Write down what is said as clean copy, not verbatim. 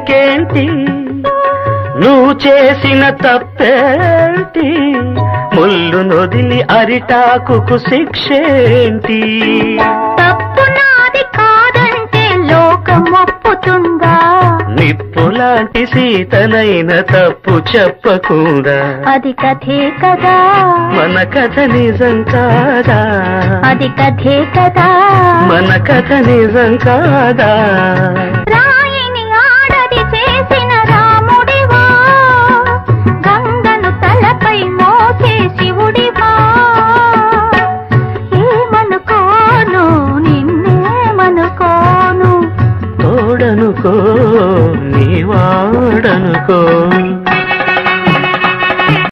నీకేంటి నువ్వు చేసిన తప్పేంటి ముళ్ళు నొదిలి అరిటాకుకు శిక్షేంటి తప్పు నాది కాదంటే లోకం ఒప్పుతుందా నిప్పులాంటి సీతనైన తప్పు చెప్పకుండా అది కథే కదా మన కథ నిజం కాదా అది కథే కదా మన కథ నిజం కాదా